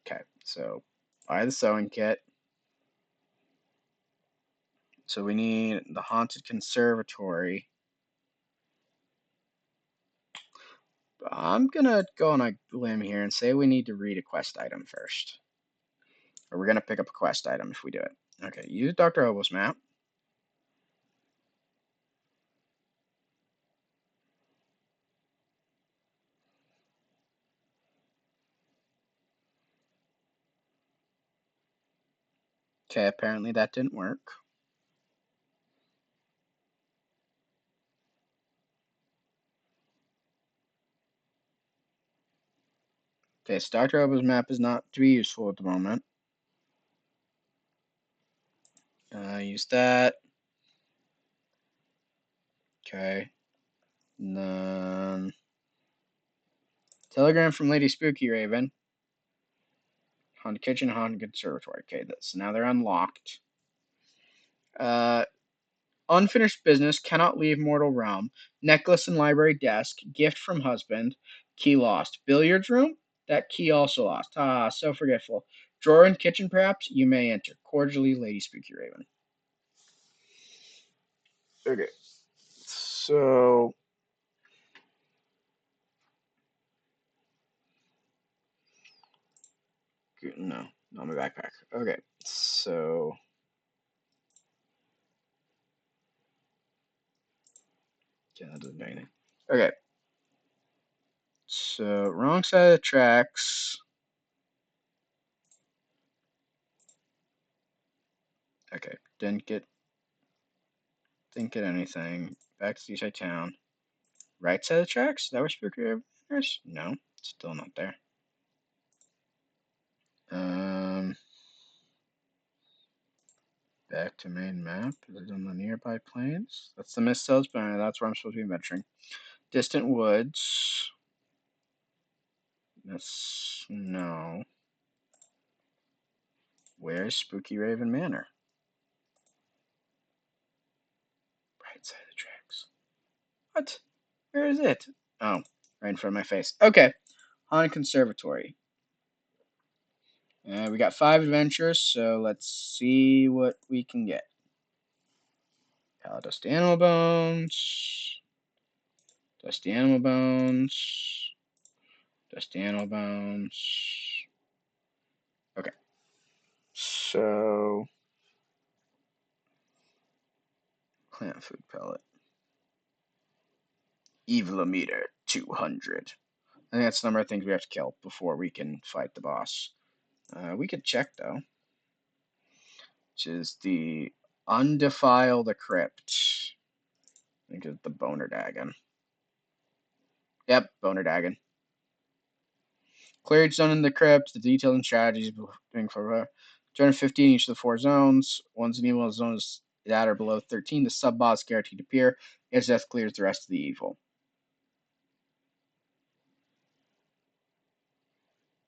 Okay, so buy the sewing kit. So we need the Haunted Conservatory. I'm going to go on a limb here and say we need to read a quest item first. Or we're going to pick up a quest item if we do it. Okay, use Dr. Obo's map. Okay, apparently that didn't work. Okay, so Dr. Obo's map is not to be useful at the moment. Use that. Okay. And then telegram from Lady Spooky Raven. Haunted Kitchen, Haunted Conservatory. Okay, so now they're unlocked. Unfinished business, cannot leave mortal realm. Necklace and library desk, gift from husband, key lost. Billiards room, that key also lost. Ah, so forgetful. Drawer in kitchen, perhaps? You may enter. Cordially, Lady Spooky Raven. Okay, so no, not my backpack. Okay, so yeah, that doesn't do anything. Okay, so wrong side of the tracks. Okay, didn't get anything. Back to Seaside Town. Right side of the tracks? Is that where Spooky Raven is? No, still not there. Um, back to main map. Is it on the nearby plains? That's the Mist Hills, but that's where I'm supposed to be venturing. Distant woods. That's no. Where's Spooky Raven Manor? Right side of the tracks. What? Where is it? Oh, right in front of my face. Okay. Haunted Conservatory. We got 5 adventures, so let's see what we can get. Dusty Animal Bones. Dusty Animal Bones. Dusty Animal Bones. Okay. So, plant food pellet. Evilometer 200. I think that's the number of things we have to kill before we can fight the boss. We could check, though. Which is the Undefile the Crypt. I think it's the Boner Dagon. Yep, Boner Dagon. Clear each zone in the crypt, the details and strategies doing for 215 each of the 4 zones. Once an evil zone is at or below 13, the sub boss guaranteed to appear. Its death clears the rest of the evil.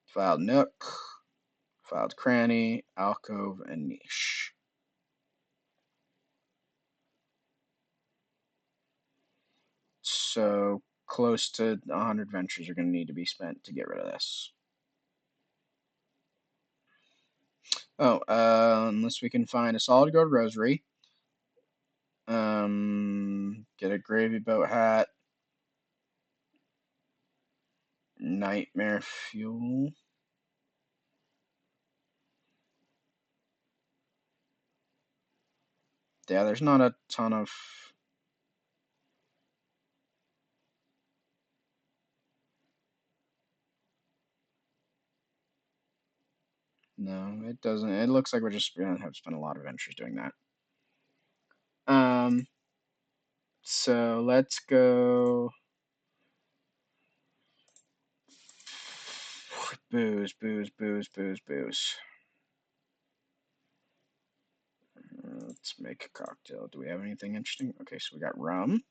Filed Nook, Filed Cranny, Alcove, and Niche. So close to 100 ventures are going to need to be spent to get rid of this. Oh, unless we can find a solid gold rosary. Get a gravy boat hat. Nightmare fuel. Yeah, there's not a ton of. No, it doesn't. It looks like we're just gonna have to spend a lot of ventures doing that. So let's go. Booze, booze, booze, booze, booze. Let's make a cocktail. Do we have anything interesting? Okay, so we got rum.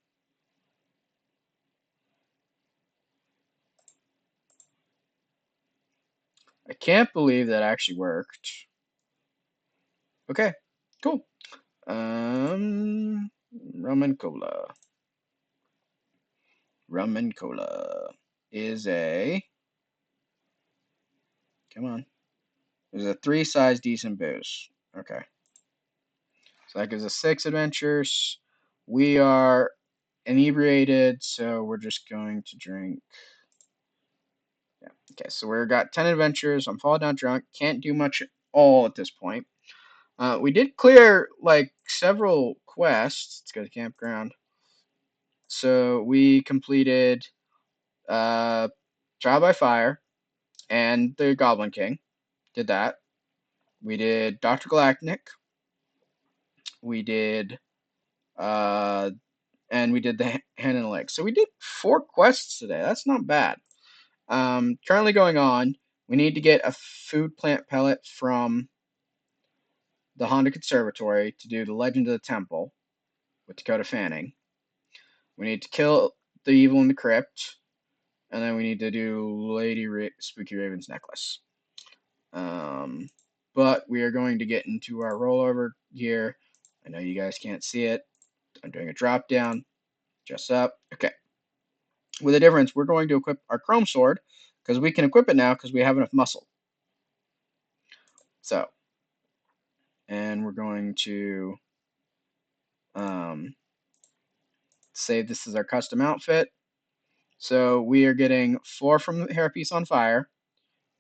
I can't believe that actually worked. Okay, cool. Rum and cola. Rum and cola is a. Come on. Is a 3 size decent booze. Okay. So that gives us 6 adventures. We are inebriated, so we're just going to drink. Yeah. Okay, so we've got 10 adventures. I'm falling down drunk. Can't do much at all at this point. We did clear like several quests. Let's go to the campground. So we completed Trial by Fire and the Goblin King. Did that. We did Dr. Galactic. We did, and we did the hand and leg. So we did 4 quests today. That's not bad. Currently going on, we need to get a food plant pellet from the Honda Conservatory to do the Legend of the Temple with Dakota Fanning. We need to kill the evil in the crypt, and then we need to do Spooky Raven's necklace. But we are going to get into our rollover here. I know you guys can't see it. I'm doing a drop down, just up. Okay. With a difference, we're going to equip our Chrome Sword because we can equip it now because we have enough muscle. So, and we're going to say this is our custom outfit. So we are getting 4 from the Hairpiece on Fire.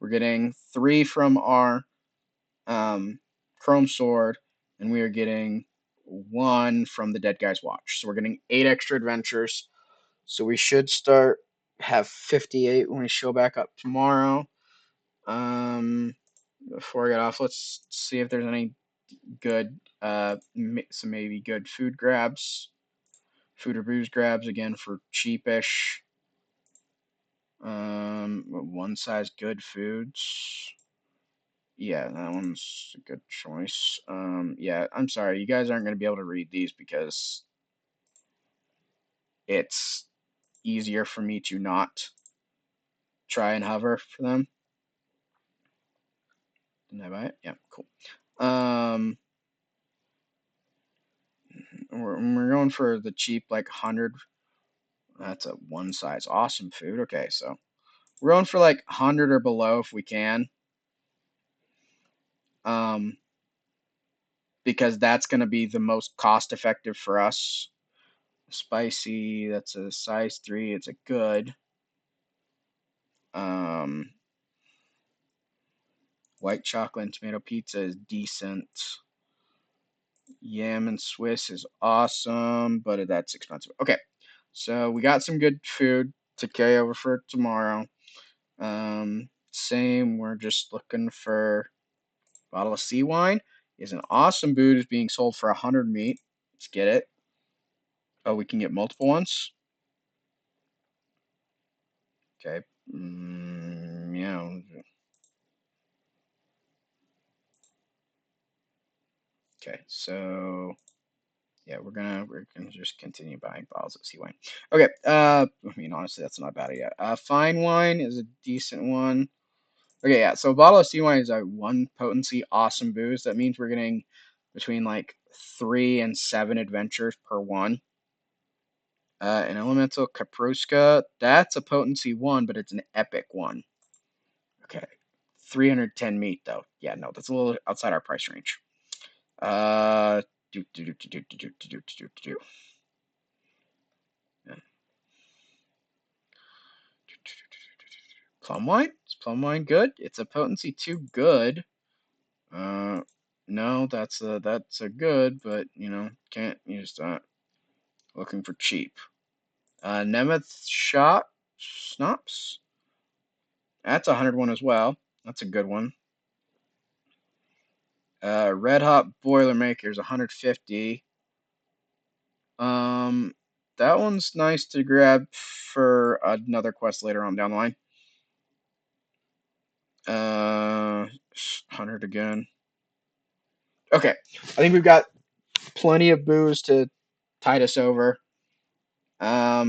We're getting 3 from our Chrome Sword, and we are getting 1 from the Dead Guy's Watch. So we're getting 8 extra adventures. So we should have 58 when we show back up tomorrow. Before I get off, let's see if there's any good, some maybe good food grabs. Food or booze grabs again for cheapish. One size good foods. Yeah, that one's a good choice. Yeah, I'm sorry, you guys aren't going to be able to read these because it's easier for me to not try and hover for them. Didn't I buy it? Yeah, cool. We're going for the cheap, like 100. That's a one size. Awesome food. Okay, so we're going for like 100 or below if we can. Because that's going to be the most cost effective for us. Spicy, that's a size 3. It's a good. White chocolate and tomato pizza is decent. Yam and Swiss is awesome, but that's expensive. Okay, so we got some good food to carry over for tomorrow. Same, we're just looking for a bottle of sea wine. Is an awesome booze being sold for 100 meat. Let's get it. Oh, we can get multiple ones. Okay. Yeah. Okay, so yeah, we're gonna just continue buying bottles of sea wine. Okay, I mean honestly, that's not bad yet. Fine wine is a decent one. Okay, yeah, so a bottle of sea wine is a 1 potency awesome booze. That means we're getting between like 3 and 7 adventures per one. An elemental Kapruska, that's a potency 1, but it's an epic 1. Okay, 310 meat though. Yeah, no, that's a little outside our price range. Do do do do do do do do do do. Plum wine? Is plum wine good? It's a potency 2 good. No, that's a good, but you know, can't use that. Looking for cheap. Nemeth shot schnapps. That's 101 as well. That's a good one. Red Hot Boilermaker is 150. That one's nice to grab for another quest later on down the line. 100 again. Okay, I think we've got plenty of booze to tide us over. Are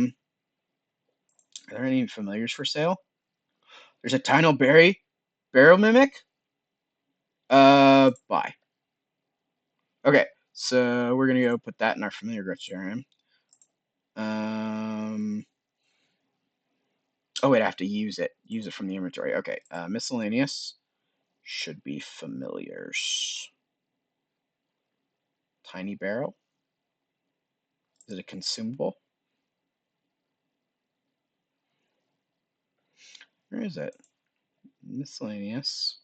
there any familiars for sale? There's a Tino Berry Barrel Mimic. Buy. Okay, so we're gonna go put that in our familiar grocery. Oh wait, I have to use it. Use it from the inventory. Okay, miscellaneous should be familiars. Tiny barrel. Is it a consumable? Where is it? Miscellaneous.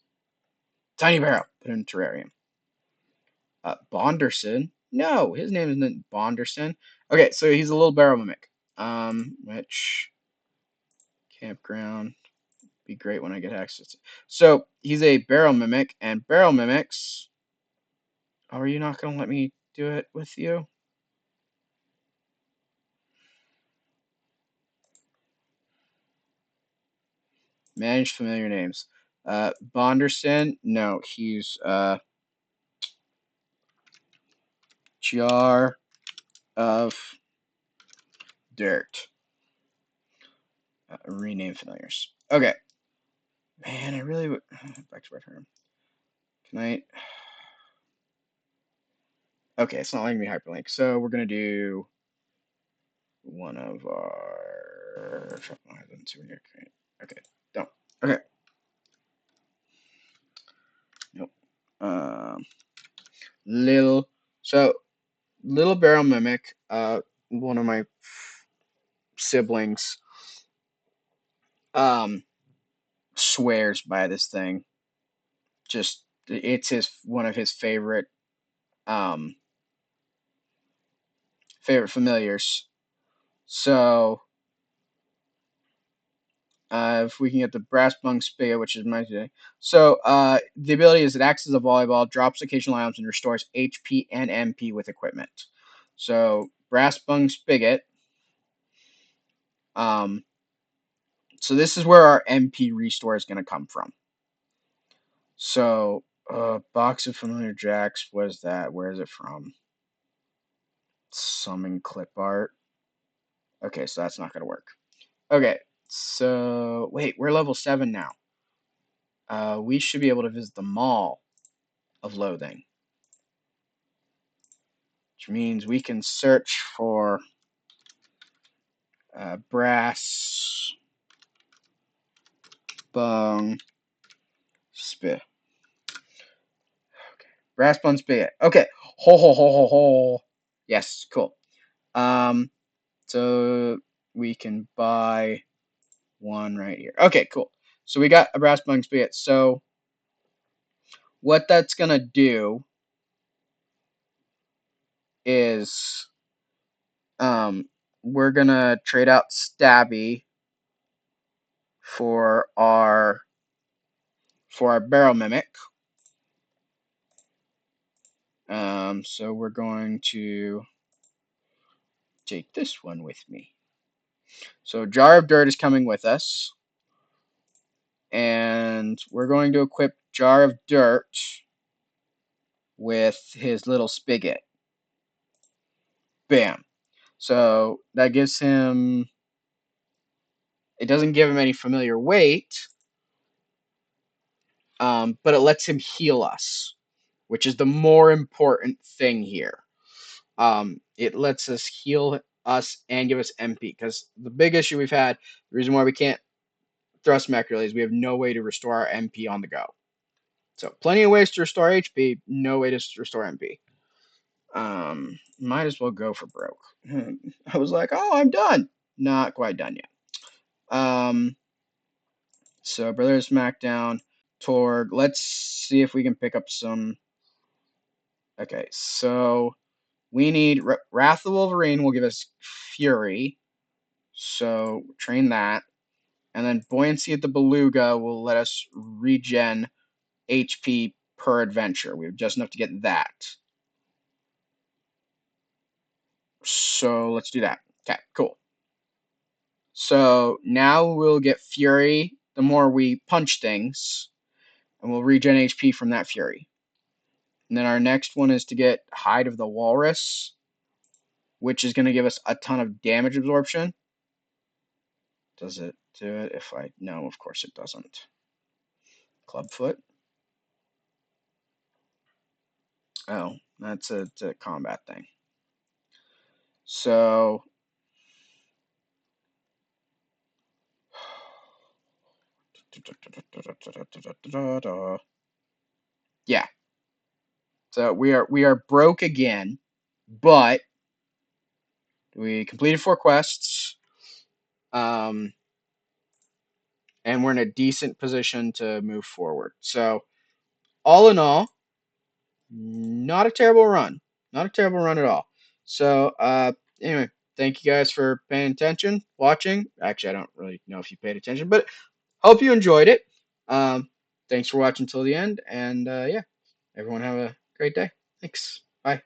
Tiny barrel. Put it in terrarium. Bonderson. No, his name isn't Bonderson. Okay, so he's a little barrel mimic. Which campground Be great when I get access. So he's a barrel mimic, and barrel mimics. Oh, are you not gonna let me do it with you? Manage familiar names. Bonderson. No, he's jar of dirt. Rename familiars. Okay. Man, I really would. Back to my turn. Can I? Okay, it's not letting me hyperlink. So we're gonna do one of our. Okay, don't. Okay, nope. Little. So little barrel mimic. One of my siblings. Swears by this thing. Just it's his one of his um favorite familiars. So if we can get the brass bung spigot, which is my today. So the ability is it acts as a volleyball, drops occasional items, and restores HP and MP with equipment. So brass bung spigot. Um, so this is where our MP restore is going to come from. So box of familiar jacks. What is that? Where is it from? Summon clip art. Okay, so that's not going to work. Okay, so wait, we're level 7 now. We should be able to visit the Mall of Loathing, which means we can search for brass bung spit. Okay. Brass bung spigot. Okay. Ho ho ho ho ho. Yes, cool. So we can buy one right here. Okay, cool. So we got a brass bung spigot. So what that's gonna do is we're gonna trade out Stabby for our barrel mimic. So we're going to take this one with me. So Jar of Dirt is coming with us, and we're going to equip Jar of Dirt with his little spigot. Bam. So that gives him. It doesn't give him any familiar weight, but it lets him heal us, which is the more important thing here. It lets us heal us and give us MP, because the big issue we've had, the reason why we can't thrust mech really, is we have no way to restore our MP on the go. So plenty of ways to restore HP, no way to restore MP. Might as well go for broke. I was like, oh, I'm done. Not quite done yet. So Brothers Smackdown, Torg. Let's see if we can pick up some. Okay, so we need Wrath of the Wolverine will give us Fury. So train that. And then Buoyancy at the Beluga will let us regen HP per adventure. We have just enough to get that. So let's do that. Okay, cool. So now we'll get Fury the more we punch things, and we'll regen HP from that Fury. And then our next one is to get Hide of the Walrus, which is going to give us a ton of damage absorption. Does it do it if I... No, of course it doesn't. Clubfoot. Oh, that's a combat thing. So... Yeah. So we are broke again, but we completed 4 quests. And we're in a decent position to move forward. So all in all, not a terrible run. Not a terrible run at all. So anyway, thank you guys for paying attention, watching. Actually, I don't really know if you paid attention, but hope you enjoyed it. Um, thanks for watching till the end, and yeah, everyone have a great day. Thanks. Bye.